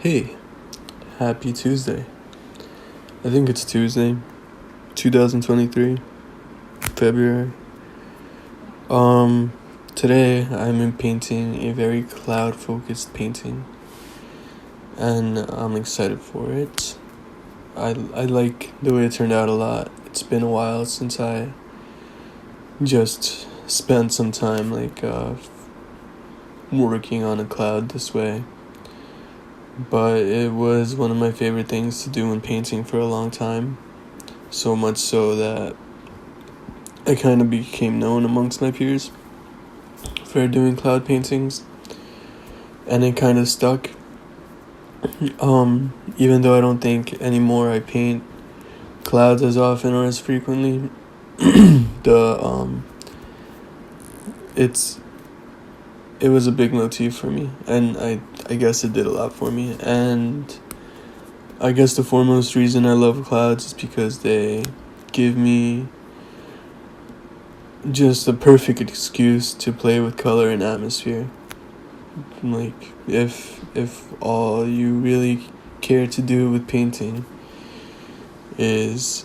Hey, happy Tuesday. I think it's Tuesday, 2023, February. Today I'm painting a very cloud-focused painting, and I'm excited for it. I like the way it turned out a lot. It's been a while since I just spent some time working on a cloud this way. But it was one of my favorite things to do in painting for a long time. So much so that I kind of became known amongst my peers for doing cloud paintings. And it kind of stuck. Even though I don't think anymore I paint clouds as often or as frequently, it was a big motif for me, and I guess it did a lot for me. And I guess the foremost reason I love clouds is because they give me just a perfect excuse to play with color and atmosphere. Like, if all you really care to do with painting is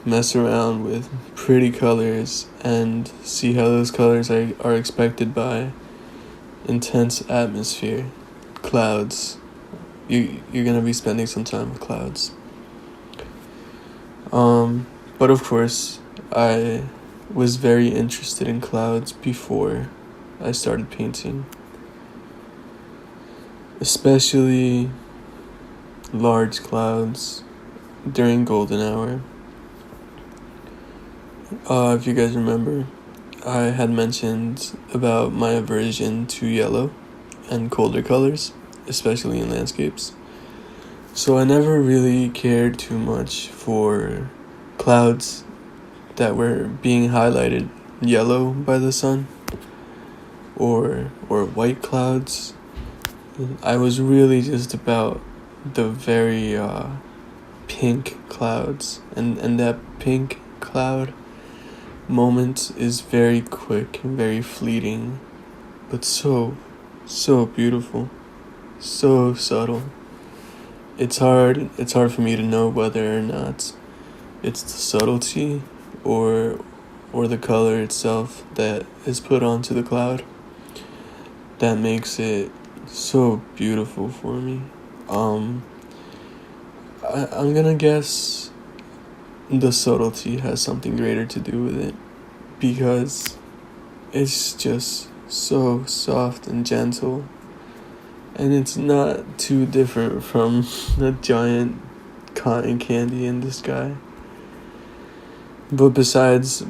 mess around with pretty colors and see how those colors are expected by intense atmosphere, clouds, you're gonna be spending some time with clouds. But of course, I was very interested in clouds before I started painting, especially large clouds during golden hour. If you guys remember, I had mentioned about my aversion to yellow and colder colors, especially in landscapes. So I never really cared too much for clouds that were being highlighted yellow by the sun, or white clouds. I was really just about the very pink clouds, and that pink cloud moment is very quick and very fleeting, but so beautiful, so subtle. It's hard for me to know whether or not it's the subtlety or the color itself that is put onto the cloud that makes it so beautiful for me. I'm gonna guess the subtlety has something greater to do with it, because it's just so soft and gentle, and it's not too different from the giant cotton candy in the sky. But besides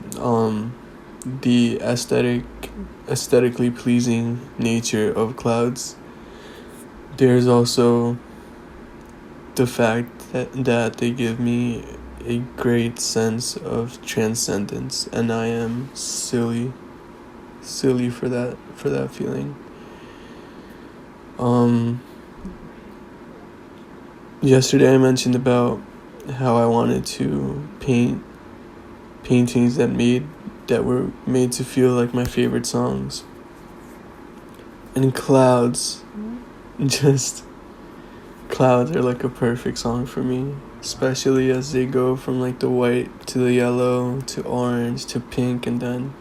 the aesthetically pleasing nature of clouds, there's also the fact that they give me a great sense of transcendence, and I am silly for that feeling. Yesterday I mentioned about how I wanted to paint paintings that were made to feel like my favorite songs. And clouds are like a perfect song for me, especially as they go from like the white to the yellow to orange to pink and then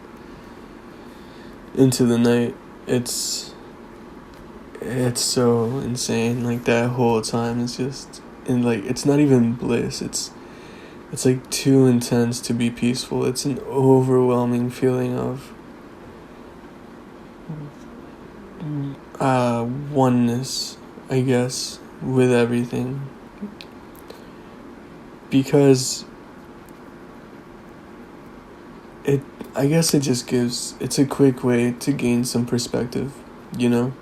into the night. It's so insane. Like, that whole time is just, and like, it's not even bliss. It's like too intense to be peaceful. It's an overwhelming feeling of oneness, I guess, with everything. Because I guess it's a quick way to gain some perspective, you know?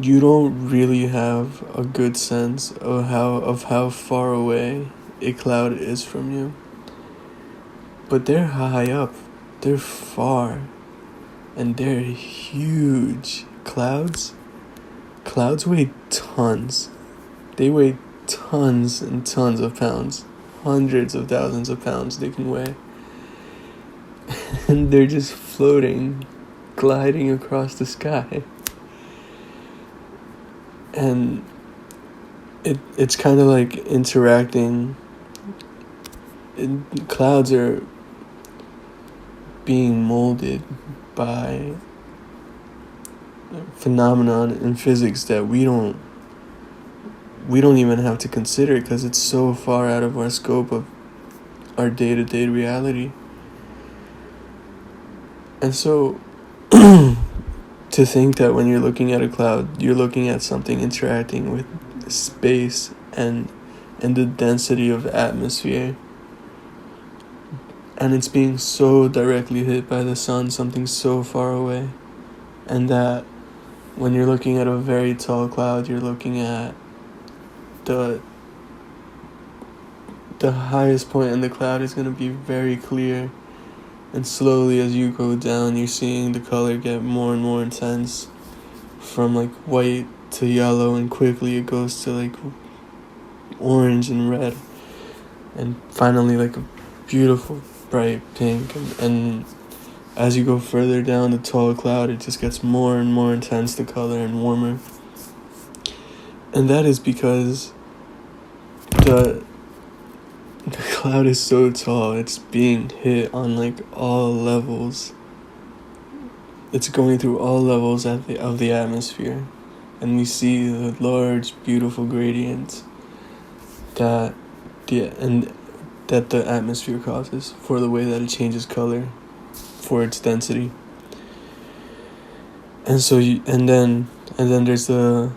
You don't really have a good sense of how far away a cloud is from you. But they're high up, they're far, and they're huge. Clouds weigh tons. They weigh tons and tons of pounds. Hundreds of thousands of pounds they can weigh. And they're just floating, gliding across the sky. And it's kind of like interacting. Clouds are being molded by phenomenon in physics that we don't even have to consider, because it's so far out of our scope of our day-to-day reality. And so to think that when you're looking at a cloud, you're looking at something interacting with space and the density of the atmosphere, and it's being so directly hit by the sun, something so far away, and that when you're looking at a very tall cloud, you're looking at the highest point in the cloud is going to be very clear, and slowly as you go down, you're seeing the color get more and more intense, from like white to yellow, and quickly it goes to like orange and red, and finally like a beautiful bright pink. And as you go further down the tall cloud, it just gets more and more intense, the color, and warmer. And that is because the cloud is so tall, it's being hit on like all levels. It's going through all levels of the atmosphere, and we see the large, beautiful gradients that the atmosphere causes for the way that it changes color, for its density. And so and then there's the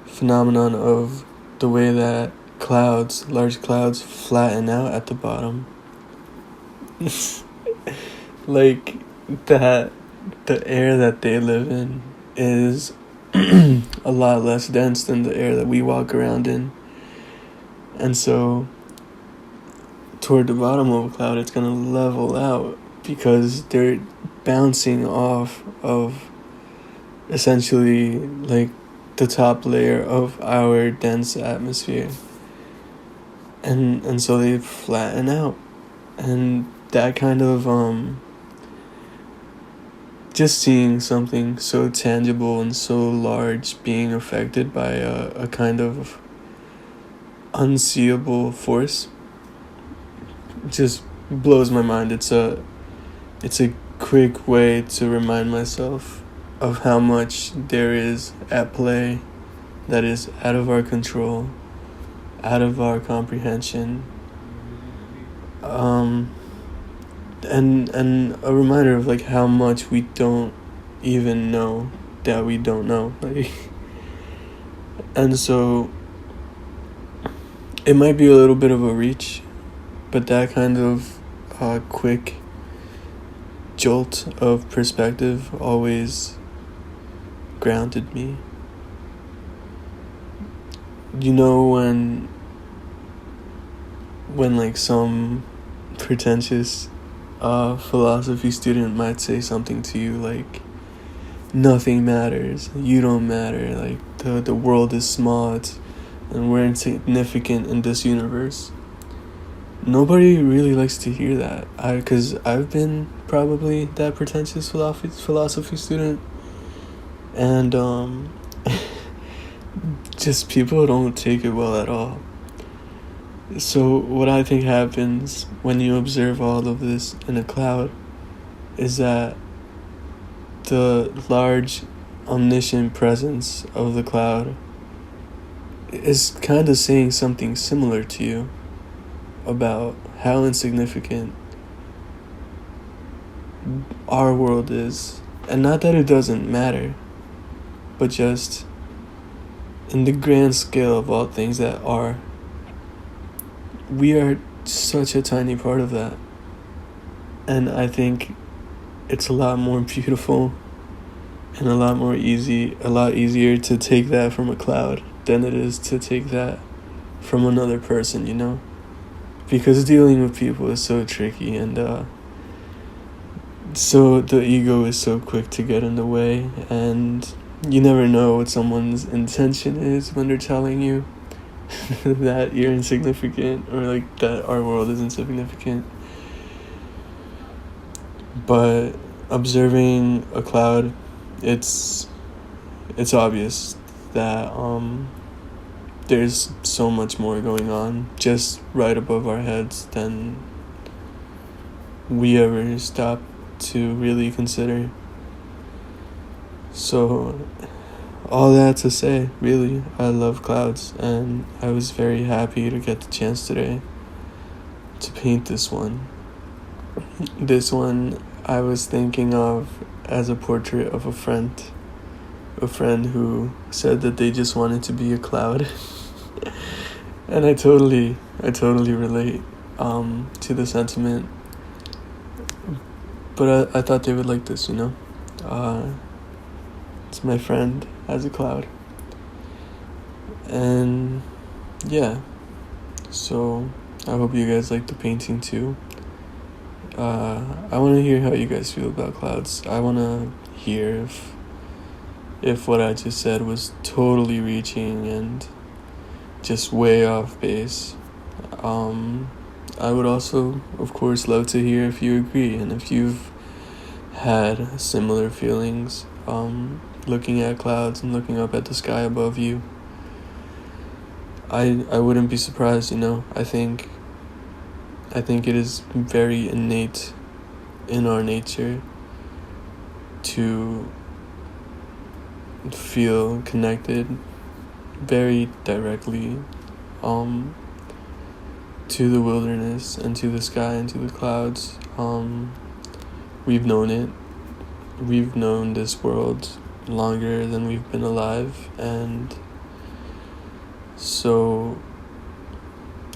phenomenon of the way that large clouds flatten out at the bottom. Like that the air that they live in is a lot less dense than the air that we walk around in. And so toward the bottom of a cloud, it's going to level out because they're bouncing off of essentially like the top layer of our dense atmosphere. And so they flatten out. And that kind of just seeing something so tangible and so large being affected by a kind of unseeable force just blows my mind. It's a quick way to remind myself of how much there is at play that is out of our control, out of our comprehension, and a reminder of like how much we don't even know that we don't know. Like, and so it might be a little bit of a reach, but that kind of quick jolt of perspective always grounded me. You know, when like some pretentious philosophy student might say something to you like, nothing matters, you don't matter, like the world is small, and we're insignificant in this universe. Nobody really likes to hear that, because I've been probably that pretentious philosophy student, and just people don't take it well at all. So what I think happens when you observe all of this in a cloud is that the large omniscient presence of the cloud is kind of saying something similar to you about how insignificant our world is. And not that it doesn't matter, but just in the grand scale of all things that are, we are such a tiny part of that. And I think it's a lot more beautiful and a lot easier to take that from a cloud than it is to take that from another person, you know? Because dealing with people is so tricky, and so the ego is so quick to get in the way, and you never know what someone's intention is when they're telling you that you're insignificant, or like that our world is insignificant. But observing a cloud, it's obvious that there's so much more going on just right above our heads than we ever stop to really consider. So, all that to say, really, I love clouds, and I was very happy to get the chance today to paint this one. This one I was thinking of as a portrait of a friend who said that they just wanted to be a cloud. And I totally relate to the sentiment. But I thought they would like this, It's my friend as a cloud. And yeah, so I hope you guys like the painting too. I want to hear how you guys feel about clouds. I want to hear if what I just said was totally reaching and just way off base. I would also, of course, love to hear if you agree and if you've had similar feelings looking at clouds and looking up at the sky above you. I wouldn't be surprised, I think it is very innate in our nature to feel connected very directly to the wilderness and to the sky and to the clouds. We've known it. We've known this world longer than we've been alive, and so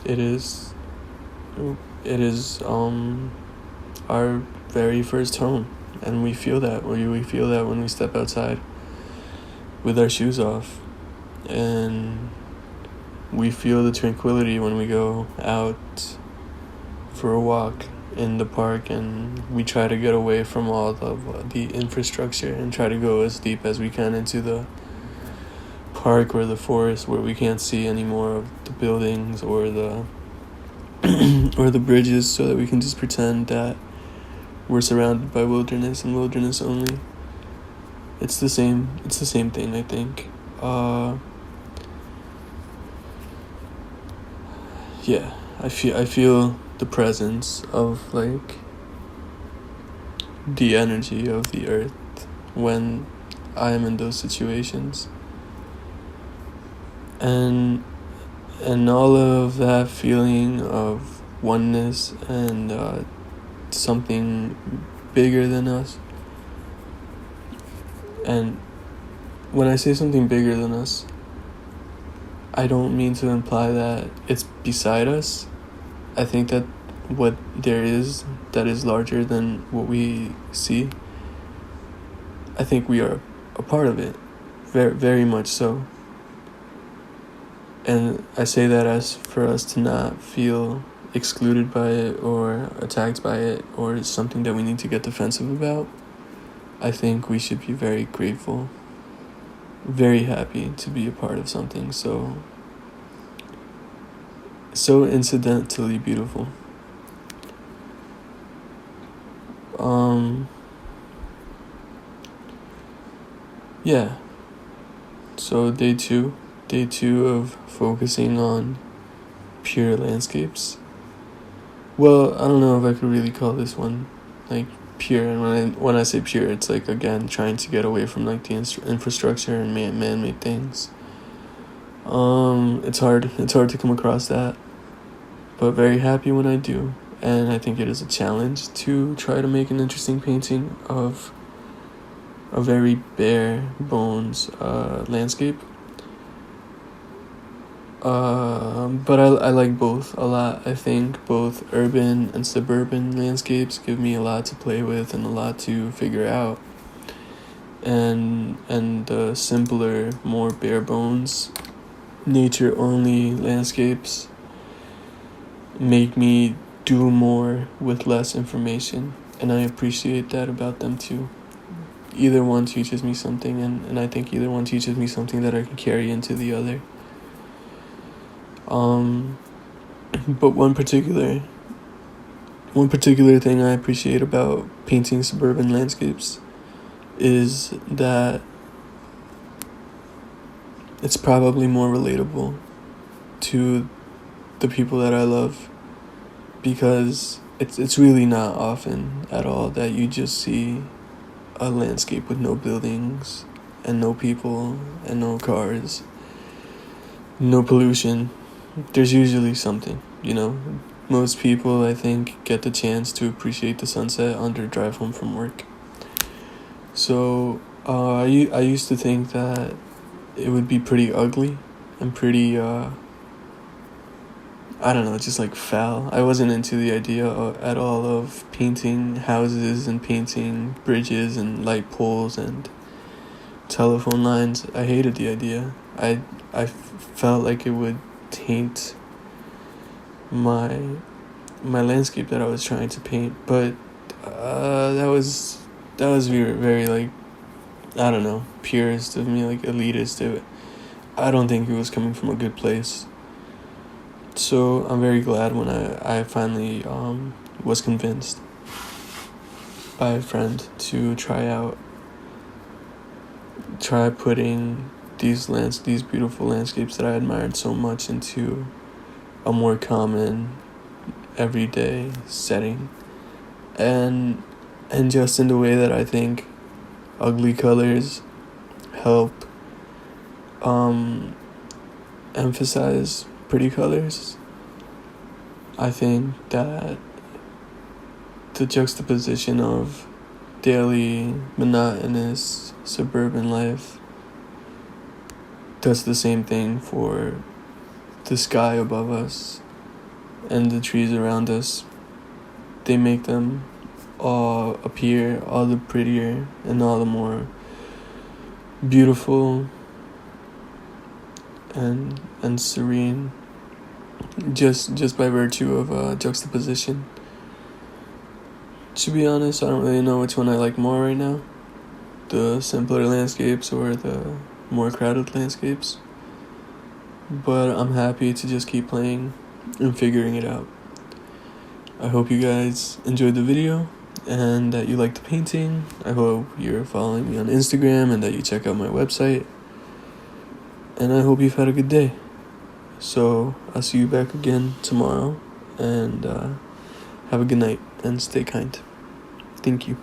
it is our very first home, and we feel that when we step outside with our shoes off, and we feel the tranquility when we go out for a walk in the park, and we try to get away from all the infrastructure and try to go as deep as we can into the park or the forest where we can't see any more of the buildings or the or the bridges, so that we can just pretend that we're surrounded by wilderness and wilderness only. It's the same thing, I think. Yeah, I feel the presence of the energy of the earth when I am in those situations, and all of that feeling of oneness and something bigger than us. And when I say something bigger than us, I don't mean to imply that it's beside us. I think that what there is that is larger than what we see, I think we are a part of it, very, very much so. And I say that as for us to not feel excluded by it or attacked by it or something that we need to get defensive about. I think we should be very grateful, very happy to be a part of something so incidentally beautiful. Yeah. So day two of focusing on pure landscapes. Well, I don't know if I could really call this one pure, and when I say pure, it's again trying to get away from the infrastructure and man-made things. It's hard to come across that, but very happy when I do, and I think it is a challenge to try to make an interesting painting of a very bare bones landscape. But I like both a lot. I think both urban and suburban landscapes give me a lot to play with and a lot to figure out. And the simpler, more bare bones, nature only landscapes make me do more with less information, and I appreciate that about them too. Either one teaches me something, and I think either one teaches me something that I can carry into the other. But one particular thing I appreciate about painting suburban landscapes is that it's probably more relatable to the people that I love, because it's really not often at all that you just see a landscape with no buildings and no people and no cars, no pollution. There's usually something, you know. Most people, I think, get the chance to appreciate the sunset on their drive home from work. So I used to think that it would be pretty ugly and pretty I don't know, just like foul. I wasn't into the idea at all of painting houses and painting bridges and light poles and telephone lines. I hated the idea. I felt like it would taint my landscape that I was trying to paint. But that was very, very, like, I don't know, purist of me, like elitist. I don't think it was coming from a good place. So I'm very glad when I finally was convinced by a friend to try putting these beautiful landscapes that I admired so much into a more common, everyday setting, and just in the way that I think ugly colors help emphasize pretty colors. I think that the juxtaposition of daily, monotonous suburban life does the same thing for the sky above us and the trees around us. They make them all appear all the prettier and all the more beautiful and serene, just by virtue of juxtaposition. To be honest, I don't really know which one I like more right now, the simpler landscapes or the more crowded landscapes, but I'm happy to just keep playing and figuring it out. I hope you guys enjoyed the video and that you liked the painting. I hope you're following me on Instagram and that you check out my website, and I hope you've had a good day. So I'll see you back again tomorrow, and have a good night and stay kind. Thank you.